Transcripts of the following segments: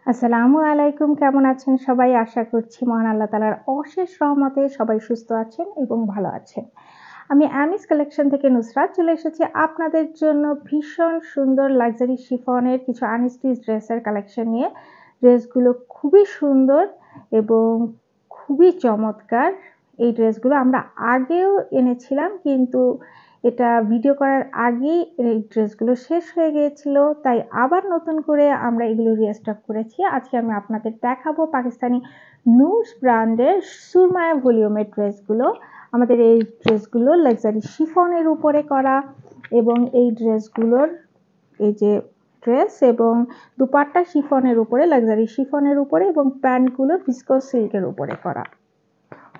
আসসালামু আলাইকুম। কেমন আছেন সবাই? আশা করছি মহান আল্লাহ তাআলার অশেষ রহমতে সবাই সুস্থ আছেন এবং ভালো আছেন। আমি আমিস কালেকশন থেকে নুসরাত চলে এসেছি আপনাদের জন্য ভীষণ সুন্দর লাক্সারি শিফনের কিছু আনস্টিচ ড্রেসের কালেকশন নিয়ে। ড্রেসগুলো খুবই সুন্দর এবং খুবই চমৎকার। এই ড্রেসগুলো আমরা আগেও এনেছিলাম, কিন্তু এটা ভিডিও করার আগেই এই ড্রেসগুলো শেষ হয়ে গিয়েছিল, তাই আবার নতুন করে আমরা এগুলো রিস্টক করেছি। আজকে আমি আপনাদের দেখাবো পাকিস্তানি নুস ব্র্যান্ডের সুরমায়া ভলিউমের ড্রেসগুলো। আমাদের এই ড্রেসগুলো লাক্সারি শিফনের উপরে করা এবং এই ড্রেসগুলোর এই যে ড্রেস এবং দুপাট্টা শিফনের উপরে, লাক্সারি শিফনের উপরে, এবং প্যান্টগুলো ভিসকস সিল্কের উপরে করা।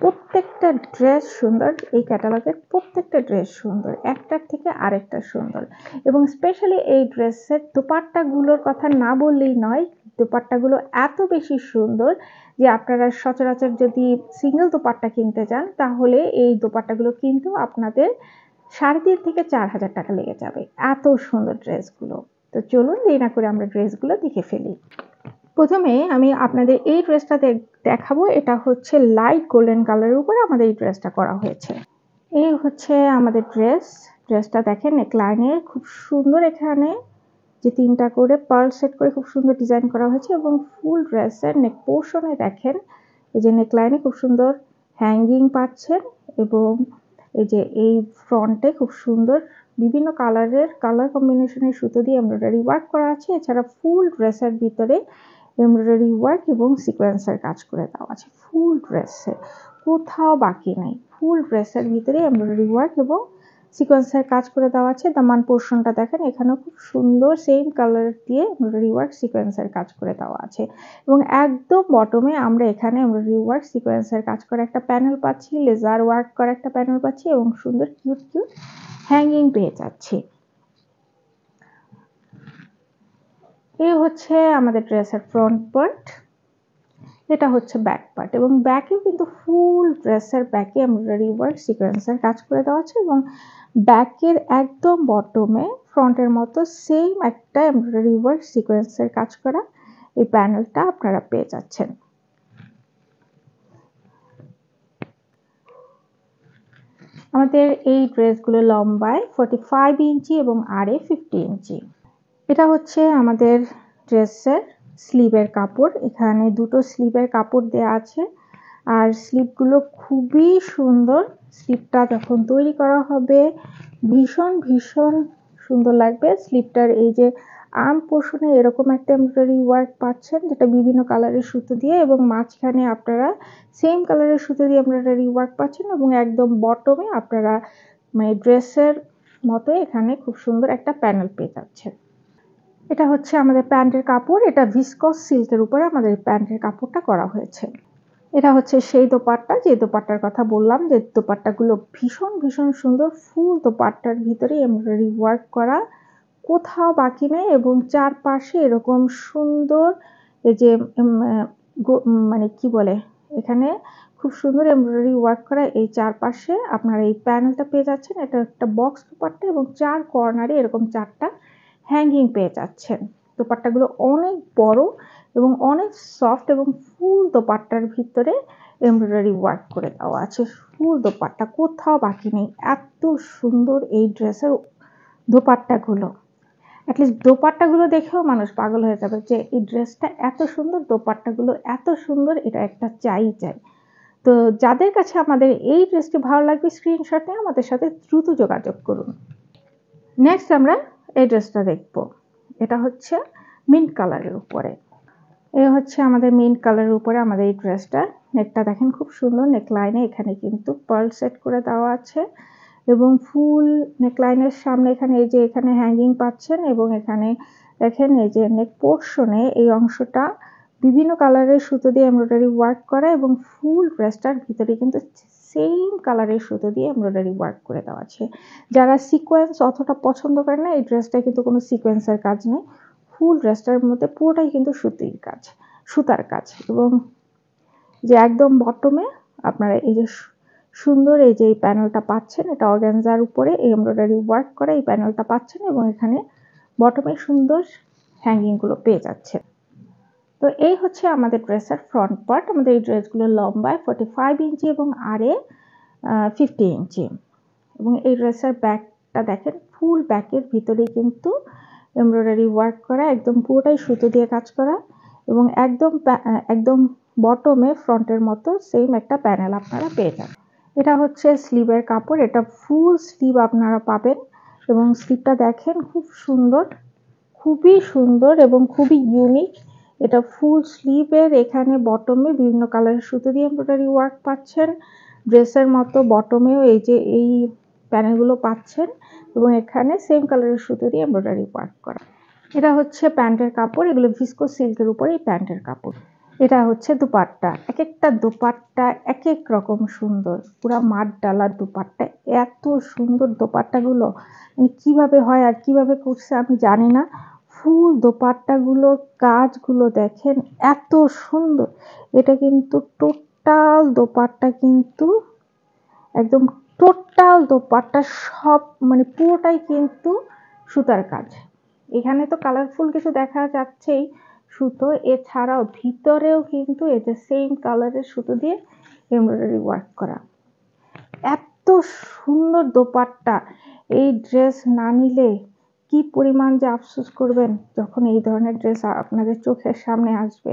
প্রত্যেকটা ড্রেস সুন্দর, এই ক্যাটালগের প্রত্যেকটা ড্রেস সুন্দর, একটার থেকে আরেকটা সুন্দর। এবং স্পেশালি এই ড্রেসের দোপাট্টাগুলোর কথা না বললেই নয়। দোপাট্টাগুলো এত বেশি সুন্দর যে আপনারা সচরাচর যদি সিঙ্গেল দোপাট্টা কিনতে যান, তাহলে এই দোপাট্টাগুলো কিন্তু আপনাদের 3,500 থেকে 4,000 টাকা লেগে যাবে। এত সুন্দর ড্রেসগুলো। তো চলুন দেরি না করে আমরা ড্রেসগুলো দেখে ফেলি। প্রথমে আমি আপনাদের এই ড্রেসটা দেখাবো। এটা হচ্ছে লাইট গোল্ডেন কালারের উপরে আমাদের এই ড্রেসটা করা হয়েছে। এই হচ্ছে আমাদের ড্রেসটা দেখেন নেকলাইনের খুব সুন্দর, এখানে যে 3টা করে পার্ল সেট করে খুব সুন্দর ডিজাইন করা হয়েছে এবং ফুল ড্রেসের নেক পোর্শনে দেখেন এই যে নেকলাইনে খুব সুন্দর হ্যাঙ্গিং পাচ্ছেন এবং এই যে এই ফ্রন্টে খুব সুন্দর বিভিন্ন কালার কম্বিনেশনের সুতো দিয়ে এমব্রয়ডারি ওয়ার্ক করা আছে। এছাড়া ফুল ড্রেসের ভিতরে এমব্রয়ডারি ওয়ার্ক এবং সিকোয়েন্সের কাজ করে দেওয়া আছে। ফুল ড্রেসে কোথাও বাকি নেই, ফুল ড্রেসের ভিতরে এমব্রয়ডারি ওয়ার্ক এবং সিকোয়েন্সের কাজ করে দেওয়া আছে। দামান পোর্শনটা দেখেন, এখানেও খুব সুন্দর সেম কালার দিয়ে এমব্রয়ডারি ওয়ার্ক সিকোয়েন্সের কাজ করে দেওয়া আছে এবং একদম বটমে আমরা এখানে এমব্রয়ডারি ওয়ার্ক সিকোয়েন্সের কাজ করা একটা প্যানেল পাচ্ছি, লেজার ওয়ার্ক করা একটা প্যানেল পাচ্ছি এবং সুন্দর কিউট হ্যাঙ্গিং পেয়ে যাচ্ছি। এই হচ্ছে আমাদের ড্রেসের ফ্রন্ট পার্ট, এটা হচ্ছে ব্যাক পার্ট এবং ব্যাকে কিন্তু ফুল ড্রেসের ব্যাকে এমব্রয়ডারি ওয়ার্ক সিকোয়েন্সের কাজ করে দেওয়া আছে এবং ব্যাকের একদম বটমে ফ্রন্টের মতো সেম একটা এমব্রয়ডারি ওয়ার্ক সিকোয়েন্সের কাজ করা এই প্যানেলটা আপনারা পেয়ে যাচ্ছেন। আমাদের এই ড্রেসগুলো লম্বায় 45 ইঞ্চি এবং আড়ে 50 ইঞ্চি। এটা হচ্ছে আমাদের ড্রেসের স্লিভের কাপড়, এখানে দুটো স্লিভের কাপড় দেওয়া আছে আর স্লিভগুলো খুবই সুন্দর। স্লিভটা যখন তৈরি করা হবে ভীষণ সুন্দর লাগবে। স্লিভটার এই যে আর্ম পোর্শনে এরকম একটা এমব্রয়ডারি ওয়ার্ক পাচ্ছেন, যেটা বিভিন্ন কালারের সুতো দিয়ে, এবং মাঝখানে আপনারা সেম কালারের সুতো দিয়ে এমব্রয়ডারি ওয়ার্ক পাচ্ছেন এবং একদম বটমে আপনারা মানে ড্রেসের মতো এখানে খুব সুন্দর একটা প্যানেল পেয়ে যাচ্ছেন। এটা হচ্ছে আমাদের প্যান্টের কাপড়, এটা ভিসকস সিল্কের উপরে আমাদের প্যান্টের কাপড়টা করা হয়েছে। এটা হচ্ছে সেই দোপাট্টা, যে দোপাট্টার কথা বললাম, যে দোপাট্টাগুলো ভীষণ সুন্দর। ফুল দোপাট্টার ভিতরে এমব্রয়ডারি ওয়ার্ক করা, কোথাও বাকি নেই এবং চারপাশে এরকম সুন্দর এই যে মানে কি বলে, এখানে খুব সুন্দর এমব্রয়ডারি ওয়ার্ক করা এই চারপাশে আপনারা এই প্যানেলটা পেয়ে যাচ্ছেন। এটা একটা বক্স দোপাট্টা এবং 4 কর্নারে এরকম 4টা হ্যাঙ্গিং পেয়ে যাচ্ছেন। দোপাট্টাগুলো অনেক বড় এবং অনেক সফট এবং ফুল দোপাট্টার ভিতরে এমব্রয়ডারি ওয়ার্ক করে দেওয়া আছে। ফুল দোপাট্টা কোথাও বাকি নেই, এত সুন্দর এই ড্রেসের দোপাট্টাগুলো। অ্যাটলিস্ট দোপাট্টাগুলো দেখেও মানুষ পাগল হয়ে যাবে যে এই ড্রেসটা এত সুন্দর, দোপাট্টাগুলো এত সুন্দর, এটা একটা চাই। তো যাদের কাছে আমাদের এই ড্রেসটি ভালো লাগবে স্ক্রিনশট নিয়ে আমাদের সাথে দ্রুত যোগাযোগ করুন। নেক্সট আমরা এই ড্রেসটা দেখব। এটা হচ্ছে মিন্ট কালারের উপরে, এই হচ্ছে আমাদের মিন্ট কালারের উপরে আমাদের এই ড্রেসটা। নেকটা দেখেন খুব সুন্দর, নেকলাইনে এখানে কিন্তু পার্ল সেট করে দেওয়া আছে এবং ফুল নেকলাইনের সামনে এখানে এই যে এখানে হ্যাঙ্গিং পাচ্ছেন এবং এখানে দেখেন এই যে নেক পোর্শনে এই অংশটা বিভিন্ন কালারের সুতো দিয়ে এমব্রয়ডারি ওয়ার্ক করা এবং ফুল ড্রেসটার ভিতরে কিন্তু সেম কালারের সুতো দিয়ে এমব্রয়ডারি ওয়ার্ক করে দেওয়া আছে। যারা সিকোয়েন্স অতটা পছন্দ করে না, এই ড্রেসটা কিন্তু কোনো সিকোয়েন্সের কাজ নেই, ফুল ড্রেসটার মধ্যে পুরোটাই কিন্তু সুতার কাজ এবং যে একদম বটমে আপনারা এই যে সুন্দর এই যে এই প্যানেলটা পাচ্ছেন, এটা অর্গানজার উপরে এই এমব্রয়ডারি ওয়ার্ক করে এই প্যানেলটা পাচ্ছেন এবং এখানে বটমে সুন্দর হ্যাঙ্গিংগুলো পেয়ে যাচ্ছেন। তো এই হচ্ছে আমাদের ড্রেসের ফ্রন্ট পার্ট। আমাদের এই ড্রেসগুলো লম্বায় 45 ইঞ্চি এবং আরে 50 ইঞ্চি। এবং এই ড্রেসের ব্যাকটা দেখেন, ফুল ব্যাকের ভিতরেই কিন্তু এমব্রয়ডারি ওয়ার্ক করা, একদম পুরোটাই সুতো দিয়ে কাজ করা, এবং একদম বটমে ফ্রন্টের মতো সেম একটা প্যানেল আপনারা পেয়ে যান। এটা হচ্ছে স্লিভের কাপড়, এটা ফুল স্লিভ আপনারা পাবেন। এবং স্লিভটা দেখেন খুব সুন্দর, খুবই সুন্দর এবং খুবই ইউনিক। এটা ফুল স্লিভের, এখানে বটমে বিভিন্ন কালারের সুতো দিয়ে এমব্রয়ডারি ওয়ার্ক পাচ্ছেন। ড্রেসের মতো বটমেও এই যে এই প্যানেলগুলো পাচ্ছেন, এবং এখানে সেম কালারের সুতো দিয়ে এমব্রয়ডারি ওয়ার্ক করা। এটা হচ্ছে প্যান্টের কাপড়, এগুলো ভিসকো সিল্কের উপরে এই প্যান্টের কাপড়। এটা হচ্ছে দুপাট্টা, এক একটা দুপাট্টা এক এক রকম সুন্দর, পুরা মাঠ ডালা দুপাট্টা, এত সুন্দর দোপাট্টাগুলো মানে কিভাবে হয় আর কিভাবে করছে আমি জানি না। ফুল দোপাট্টাগুলো কাজগুলো দেখেন এত সুন্দর। এটা কিন্তু টোটাল দোপাট্টা, কিন্তু একদম টোটাল দোপাট্টা সব মানে পুরোটাই কিন্তু সুতার কাজ। এখানে তো কালারফুল কিছু দেখা যাচ্ছেই সুতো, এছাড়াও ভিতরেও কিন্তু এই যে সেম কালারের সুতো দিয়ে এমব্রয়ডারি ওয়ার্ক করা। এত সুন্দর দোপাট্টা, এই ড্রেস না নিলে কি পরিমাণ যে আফসোস করবেন যখন এই ধরনের ড্রেস আপনাদের চোখের সামনে আসবে।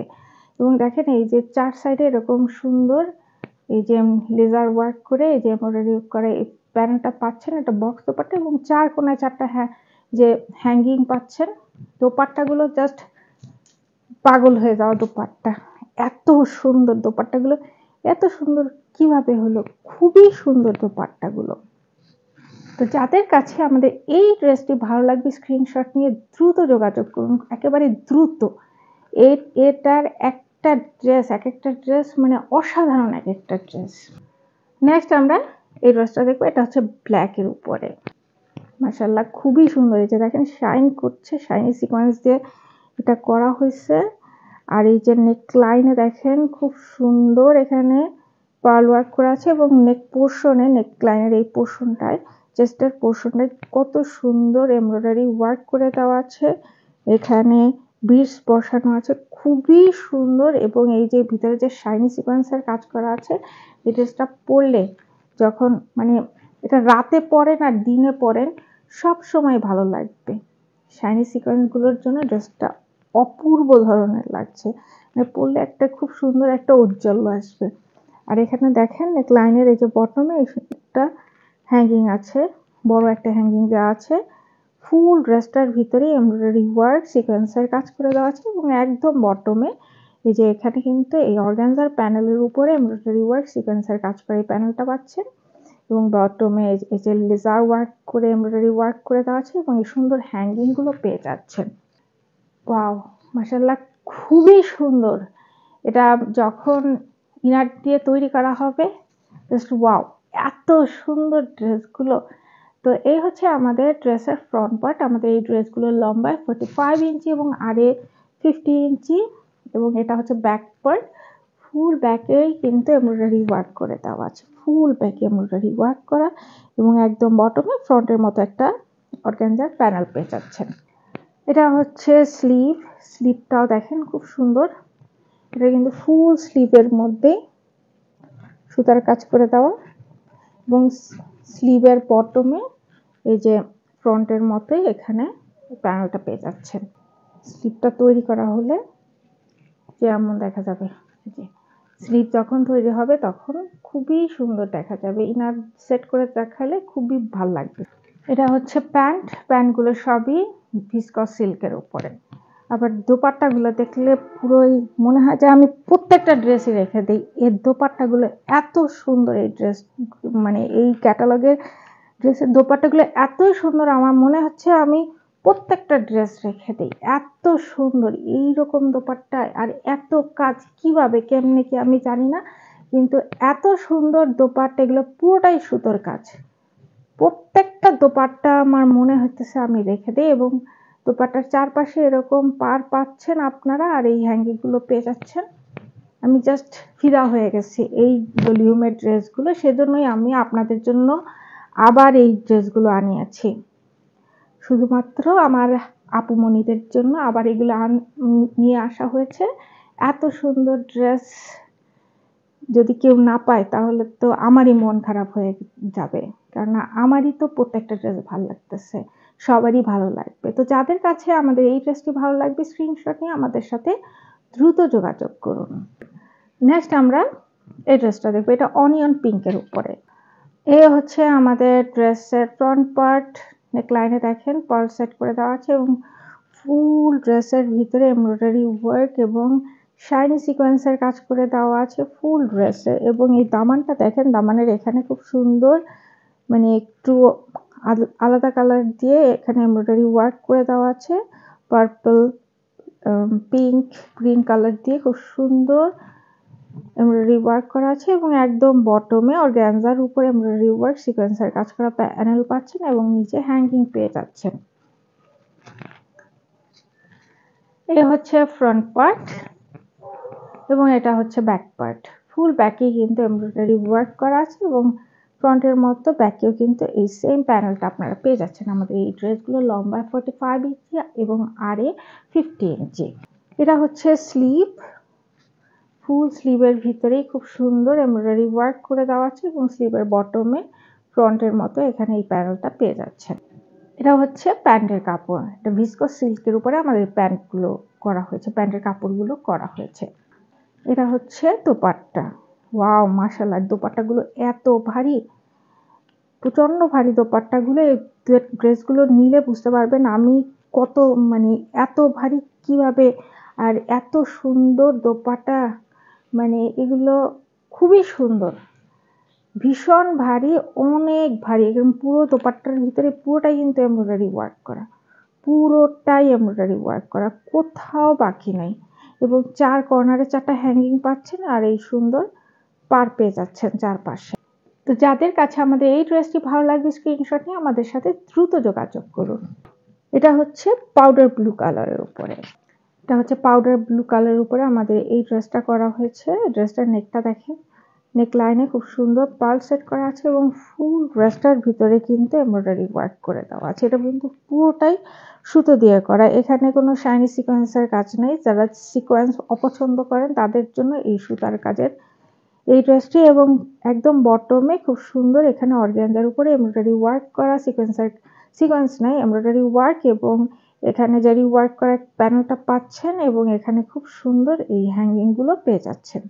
এবং দেখেন এই যে চার সাইডে এরকম সুন্দর এই যে লেজার ওয়ার্ক করে এই যে এমব্রয়ডারি করে এই প্যানেলটা পাচ্ছেন, এটা বক্স দোপাট্টা, এবং চার কোনায় চারটা যে হ্যাঙ্গিং পাচ্ছেন। দোপাট্টাগুলো জাস্ট পাগল হয়ে যাওয়া দোপাট্টা, এত সুন্দর দোপাট্টাগুলো, এত সুন্দর কিভাবে হলো, খুবই সুন্দর দোপাট্টাগুলো। তো যাদের কাছে আমাদের এই ড্রেসটি ভালো লাগবে স্ক্রিনশট নিয়ে দ্রুত যোগাযোগ করুন, একেবারে দ্রুত। এটার একটা ড্রেস, এক একটা ড্রেস মানে অসাধারণ এক একটা ড্রেস। নেক্সট আমরা এই ড্রেসটা দেখবো, এটা হচ্ছে ব্ল্যাকের উপরে। মাশাআল্লাহ খুবই সুন্দর, এই যে দেখেন শাইন করছে, শাইনি সিকোয়েন্স দিয়ে এটা করা হয়েছে। আর এই যে নেক লাইনে দেখেন খুব সুন্দর এখানে পার্ল ওয়ার্ক করা আছে, এবং নেক পোর্শনে, নেক লাইনের এই পোর্শনটায়, চেস্টের পোর্শনটায় কত সুন্দর এমব্রয়ডারি ওয়ার্ক করে দেওয়া আছে। এখানে বিটস বসানো আছে, খুবই সুন্দর। এবং এই যে ভিতরে যে শাইনি সিকোয়েন্সের কাজ করা আছে, এই ড্রেসটা পরলে যখন মানে এটা রাতে পরেন আর দিনে পরেন সব সময় ভালো লাগবে। শাইনি সিকোয়েন্সগুলোর জন্য ড্রেসটা অপূর্ব ধরনের লাগছে, মানে পরলে একটা খুব সুন্দর একটা ঔজ্জ্বল্য আসবে। আর এখানে দেখেন নেক লাইনের এই যে বটমে একটা হ্যাঙ্গিং আছে, বড় একটা হ্যাঙ্গিং দেওয়া আছে। ফুল ড্রেসটার ভিতরে এমব্রয়ডারি ওয়ার্ক সিকোয়েন্সের কাজ করে দেওয়া আছে, এবং একদম বটমে এই যে এখানে কিন্তু এই অর্গানজার প্যানেলের উপরে এমব্রয়ডারি ওয়ার্ক সিকোয়েন্সের কাজ করে এই প্যানেলটা পাচ্ছেন। এবং বটমে এই যে লেজার ওয়ার্ক করে এমব্রয়ডারি ওয়ার্ক করে দেওয়া আছে, এবং এই সুন্দর হ্যাঙ্গিং গুলো পেয়ে যাচ্ছেন। ওয়াও মাশাআল্লাহ খুবই সুন্দর। এটা যখন ইনার দিয়ে তৈরি করা হবে জাস্ট ওয়াও, এত সুন্দর ড্রেসগুলো। তো এই হচ্ছে আমাদের ড্রেসের ফ্রন্ট পার্ট। আমাদের এই ড্রেসগুলো লম্বায় 45 ইঞ্চি এবং আরে 50 ইঞ্চি, এবং এটা হচ্ছে ব্যাক পার্ট। ফুল ব্যাকেই কিন্তু এমব্রয়ডারি ওয়ার্ক করে দেওয়া আছে, ফুল ব্যাকে এমব্রয়ডারি ওয়ার্ক করা, এবং একদম বটমে ফ্রন্টের মতো একটা অর্গানজার প্যানেল পেয়ে যাচ্ছেন। এটা হচ্ছে স্লিভ, স্লিভটাও দেখেন খুব সুন্দর। এটা কিন্তু ফুল স্লিভের মধ্যে সুতার কাজ করে দেওয়া, এবং স্লিভের বটমে এই যে ফ্রন্টের মতোই এখানে প্যানেলটা পেয়ে যাচ্ছেন। স্লিভটা তৈরি করা হলে যেমন দেখা যাবে, যে স্লিভ যখন তৈরি হবে তখন খুবই সুন্দর দেখা যাবে, ইনার সেট করে দেখালে খুবই ভালো লাগবে। এটা হচ্ছে প্যান্ট, প্যান্টগুলো সবই ভিসকস সিল্কের উপরে। আবার দোপাট্টাগুলো দেখলে পুরোই মনে হয় যে আমি প্রত্যেকটা ড্রেসই রেখে দিই। এর দোপাট্টাগুলো এত সুন্দর, এই ড্রেস মানে এই ক্যাটালগের ড্রেসের দোপাট্টাগুলো এতই সুন্দর, আমার মনে হচ্ছে আমি প্রত্যেকটা ড্রেস রেখে দিই, এত সুন্দর এইরকম দোপাট্টা। আর এত কাজ কিভাবে কেমনে কি আমি জানি না, কিন্তু এত সুন্দর দোপাট্টা, এগুলো পুরোটাই সুতোর কাজ। প্রত্যেকটা দোপাট্টা আমার মনে হইতেছে আমি রেখে দিই। এবং দোপাট্টার চারপাশে এরকম পার পাচ্ছেন আপনারা, আর এই হ্যাঙ্গিংগুলো পেয়ে যাচ্ছেন। আমি জাস্ট ফিদা হয়ে গেছি এই ভলিউমের ড্রেসগুলো, সেজন্যই আমি আপনাদের জন্য আবার এই ড্রেসগুলো আনিয়েছি, শুধুমাত্র আমার আপুমণিদের জন্য আবার এগুলো নিয়ে আসা হয়েছে। এত সুন্দর ড্রেস যদি কেউ না পায় তাহলে তো আমারই মন খারাপ হয়ে যাবে, কারণ আমারই তো প্রত্যেকটা ড্রেস ভালো লাগতেছে, সবারই ভালো লাগবে। তো যাদের কাছে আমাদের এই ড্রেসটি ভালো লাগবে স্ক্রিনশট নিয়ে আমাদের সাথে দ্রুত যোগাযোগ করুন। নেক্সট আমরা এই ড্রেসটা দেখবো, এটা অনিয়ন পিঙ্কের উপরে। এই হচ্ছে আমাদের ড্রেসের ফ্রন্ট পার্ট। নেকলাইনে দেখেন পার্ল সেট করে দেওয়া আছে এবং ফুল ড্রেসের ভিতরে এমব্রয়ডারি ওয়ার্ক এবং শাইনি সিকোয়েন্সের কাজ করে দেওয়া আছে ফুল ড্রেসে। এবং এই দামানটা দেখেন, দামানের এখানে খুব সুন্দর মানে একটু আলাদা কালার দিয়ে এখানে এমব্রয়ডারি ওয়ার্ক করে দেওয়া আছে, পার্পল, পিঙ্ক, গ্রিন কালার দিয়ে খুব সুন্দর এমব্রয়ডারি ওয়ার্ক করা আছে। এবং একদম বটমে অর্গানজার উপরে এমব্রয়ডারি ওয়ার্ক সিকোয়েন্সের কাজ করা প্যানেল পাচ্ছেন এবং নিচে হ্যাঙ্গিং পেয়ে যাচ্ছেন। এই হচ্ছে ফ্রন্ট পার্ট এবং এটা হচ্ছে ব্যাক পার্ট। ফুল ব্যাকে কিন্তু এমব্রয়ডারি ওয়ার্ক করা আছে এবং ফ্রন্টের মতো ব্যাকেও কিন্তু এই সেম প্যানেলটা আপনারা পেয়ে যাচ্ছেন। আমাদের এই ড্রেসগুলো লম্বায় 45 ইঞ্চি এবং আরে 50 ইঞ্চি। এটা হচ্ছে স্লিভ, ফুল স্লিভের ভিতরেই খুব সুন্দর এমব্রয়ডারি ওয়ার্ক করে দেওয়া আছে এবং স্লিভের বটমে ফ্রন্টের মতো এখানে এই প্যানেলটা পেয়ে যাচ্ছেন। এটা হচ্ছে প্যান্টের কাপড়, এটা ভিসকস সিল্কের উপরে আমাদের প্যান্টগুলো করা হয়েছে, প্যান্টের কাপড়গুলো করা হয়েছে। এটা হচ্ছে দোপাট্টা। ওয়াও মাশাআল্লাহ, দোপাট্টাগুলো এত ভারী, প্রচন্ড ভারী দোপাট্টাগুলো। এই ড্রেসগুলো নিলে বুঝতে পারবেন আমি কত মানে এত ভারী কিভাবে, আর এত সুন্দর দোপাট্টা, মানে এগুলো খুবই সুন্দর, ভীষণ ভারী, অনেক ভারী। একদম পুরো দোপাট্টার ভিতরে পুরোটাই কিন্তু এমব্রয়ডারি ওয়ার্ক করা, পুরোটাই এমব্রয়ডারি ওয়ার্ক করা, কোথাও বাকি নাই। এবং চার কর্নারে 4টা হ্যাঙ্গিং পাচ্ছেন আর এই সুন্দর পার পেয়ে যাচ্ছেন চারপাশে। তো যাদের কাছে আমাদের এই ড্রেসটি ভালো লাগবে স্ক্রিনশট নিয়ে আমাদের সাথে দ্রুত যোগাযোগ করুন। এটা হচ্ছে পাউডার ব্লু কালারের উপরে, এটা হচ্ছে পাউডার ব্লু কালারের উপরে আমাদের এই ড্রেসটা করা হয়েছে। ড্রেসটার নেকটা দেখেন, নেক লাইনে খুব সুন্দর পার্ল সেট করা আছে এবং ফুল ড্রেসটার ভিতরে কিন্তু এমব্রয়ডারি ওয়ার্ক করে দেওয়া আছে। এটা কিন্তু পুরোটাই সুতো দিয়ে করা, এখানে কোনো শাইনি সিকোয়েন্সের কাজ নেই। যারা সিকোয়েন্স অপছন্দ করেন তাদের জন্য এই সুতার কাজের এই ড্রেসটি। এবং একদম বটমে খুব সুন্দর এখানে অর্গানজার উপরে এমব্রয়ডারি ওয়ার্ক করা, সিকোয়েন্স নাই, এমব্রয়ডারি ওয়ার্ক এবং এখানে জারি ওয়ার্ক করা প্যানেলটা পাচ্ছেন এবং এখানে খুব সুন্দর এই হ্যাঙ্গিংগুলো পেয়ে যাচ্ছেন,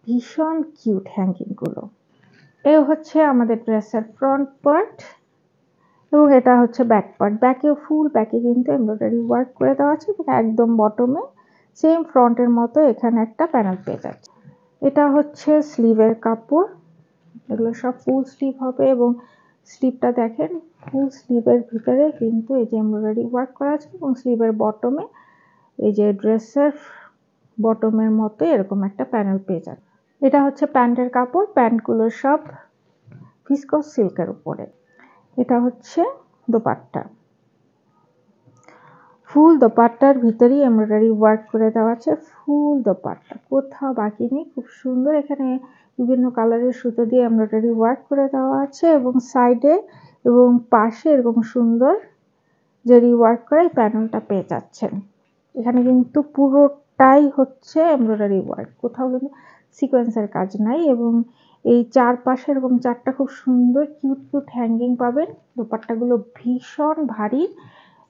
ভীষণ কিউট হ্যাঙ্গিংগুলো। এই হচ্ছে আমাদের ড্রেসের ফ্রন্ট পার্ট এবং এটা হচ্ছে ব্যাক পার্ট। ব্যাকেও ফুল ব্যাকে কিন্তু এমব্রয়ডারি ওয়ার্ক করে দেওয়া আছে এবং একদম বটমে সেম ফ্রন্টের মতো এখানে একটা প্যানেল পেয়ে যাচ্ছে। এটা হচ্ছে স্লিভের কাপড়, এগুলো সব ফুল স্লিভ হবে এবং স্লিভটা দেখেন, ফুল স্লিভের ভিতরে কিন্তু এই যে এমব্রয়ডারি ওয়ার্ক করা আছে এবং স্লিভের বটমে এই যে ড্রেসের বটমের মতো এরকম একটা প্যানেল পেয়ে যাচ্ছে। এটা হচ্ছে প্যান্টের কাপড়, প্যান্টগুলো সব ভিসকস সিল্কের উপরে। এটা হচ্ছে দোপাট্টা, ফুল দোপাট্টার ভিতরেই এমব্রয়ডারি ওয়ার্ক করে দেওয়া আছে, ফুল দোপাট্টা কোথাও বাকি নেই, খুব সুন্দর। এখানে বিভিন্ন কালারের সুতো দিয়ে এমব্রয়ডারি ওয়ার্ক করে দেওয়া আছে এবং সাইডে এবং পাশে এরকম সুন্দর জারি ওয়ার্ক করে এই প্যানেলটা পেয়ে যাচ্ছেন। এখানে কিন্তু পুরোটাই হচ্ছে এমব্রয়ডারি ওয়ার্ক, কোথাও কিন্তু সিকোয়েন্সের কাজ নাই। এবং এই চারপাশে এরকম 4টা খুব সুন্দর কিউট কিউট হ্যাঙ্গিং পাবেন। দোপাট্টাগুলো ভীষণ ভারী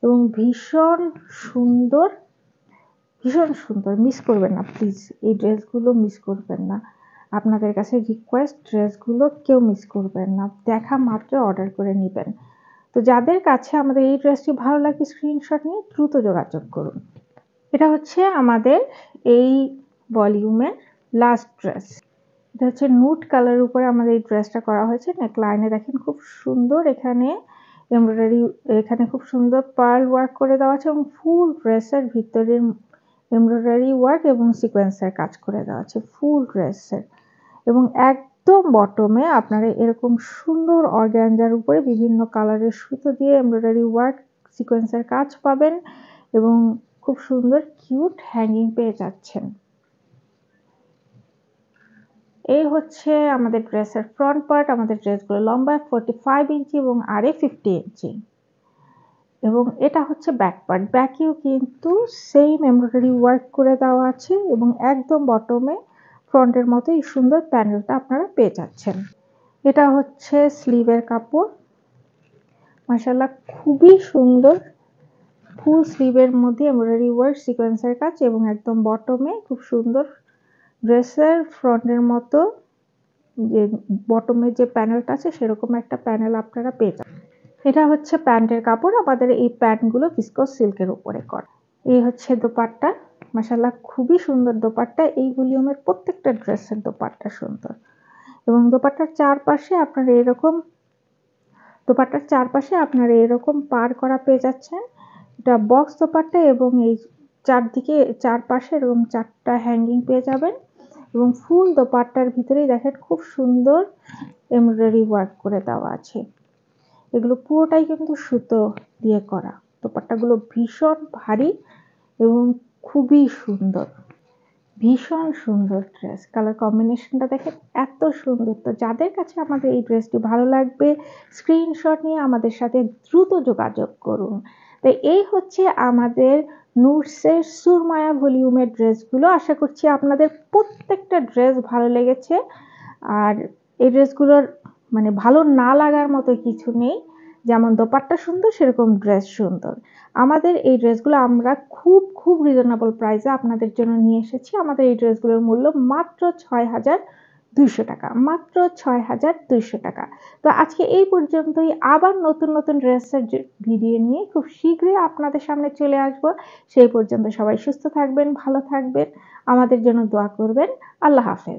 এবং ভীষণ সুন্দর, ভীষণ সুন্দর, মিস করবেন না প্লিজ, এই ড্রেসগুলো মিস করবেন না। আপনাদের কাছে রিকোয়েস্ট, ড্রেসগুলো কেউ মিস করবেন না, দেখা মাত্র অর্ডার করে নেবেন। তো যাদের কাছে আমাদের এই ড্রেসটি ভালো লাগে স্ক্রিনশট নিয়ে দ্রুত যোগাযোগ করুন। এটা হচ্ছে আমাদের এই ভলিউমের লাস্ট ড্রেস। এটা হচ্ছে নুড কালারের উপরে আমাদের এই ড্রেসটা করা হয়েছে। নেক লাইনে দেখেন খুব সুন্দর এখানে এমব্রয়ডারি, এখানে খুব সুন্দর পার্ল ওয়ার্ক করে দেওয়া আছে এবং ফুল ড্রেসের ভিতরে এমব্রয়ডারি ওয়ার্ক এবং সিকোয়েন্সের কাজ করে দেওয়া আছে ফুল ড্রেসের। এবং একদম বটমে আপনারা এরকম সুন্দর অর্গানজার উপরে বিভিন্ন কালারের সুতো দিয়ে এমব্রয়ডারি ওয়ার্ক সিকোয়েন্সের কাজ পাবেন এবং খুব সুন্দর কিউট হ্যাঙ্গিং পেয়ে যাচ্ছেন। এই হচ্ছে আমাদের ড্রেসের ফ্রন্ট পার্ট। আমাদের ড্রেসগুলো লম্বায় 45 ইঞ্চি এবং আরে 50 ইঞ্চি। এবং এটা হচ্ছে ব্যাক পার্ট, ব্যাকেও কিন্তু সেম এমব্রয়ডারি ওয়ার্ক করে দেওয়া আছে এবং একদম বটমে ফ্রন্টের মতো এই সুন্দর প্যানেলটা আপনারা পেয়ে যাচ্ছেন। এটা হচ্ছে স্লিভের কাপড়, মাশাআল্লাহ খুবই সুন্দর, ফুল স্লিভের মধ্যে এমব্রয়ডারি ওয়ার্ক সিকোয়েন্সের কাজ এবং একদম বটমে খুব সুন্দর ড্রেসের ফ্রন্টের মতো যে বটমের যে প্যানেলটা আছে সেরকম একটা প্যানেল আপনারা পেয়ে যাবেন। এটা হচ্ছে প্যান্টের কাপড়, আমাদের এই প্যান্টগুলো ভিসকস সিল্কের উপরে করা। এই হচ্ছে দোপাট্টা, মাশাআল্লাহ খুবই সুন্দর দোপাট্টা, এই ভলিউমের প্রত্যেকটা ড্রেসের দোপাট্টা সুন্দর এবং দোপাট্টার চারপাশে আপনারা এরকম পার করা পেয়ে যাচ্ছেন। এটা বক্স দোপাট্টা এবং এই চারদিকে চারপাশে এরকম 4টা হ্যাঙ্গিং পেয়ে যাবেন এবং ফুল দোপাট্টার ভিতরেই দেখেন খুব সুন্দর এমব্রয়ডারি ওয়ার্ক করে দেওয়া আছে। এগুলো পুরোটাই কিন্তু সুতো দিয়ে করা। দোপাট্টাগুলো ভীষণ ভারী এবং খুবই সুন্দর, ভীষণ সুন্দর ড্রেস। কালার কম্বিনেশনটা দেখেন এত সুন্দর। তো যাদের কাছে আমাদের এই ড্রেসটি ভালো লাগবে স্ক্রিনশট নিয়ে আমাদের সাথে দ্রুত যোগাযোগ করুন। তো এই হচ্ছে আমাদের নুটসের সুরমায়া ভলিউমের ড্রেসগুলো। আশা করছি আপনাদের প্রত্যেকটা ড্রেস ভালো লেগেছে। আর এই ড্রেসগুলোর মানে ভালো না লাগার মতো কিছু নেই, যেমন দোপাট্টা সুন্দর সেরকম ড্রেস সুন্দর। আমাদের এই ড্রেসগুলো আমরা খুব রিজনেবল প্রাইসে আপনাদের জন্য নিয়ে এসেছি। আমাদের এই ড্রেসগুলোর মূল্য মাত্র ৬,২০০ টাকা, মাত্র ৬,২০০ টাকা। তো আজকে এই পর্যন্তই, আবার নতুন ড্রেসের ভিডিও নিয়ে খুব শীঘ্রই আপনাদের সামনে চলে আসব। সেই পর্যন্ত সবাই সুস্থ থাকবেন, ভালো থাকবেন, আমাদের জন্য দোয়া করবেন। আল্লাহ হাফেজ।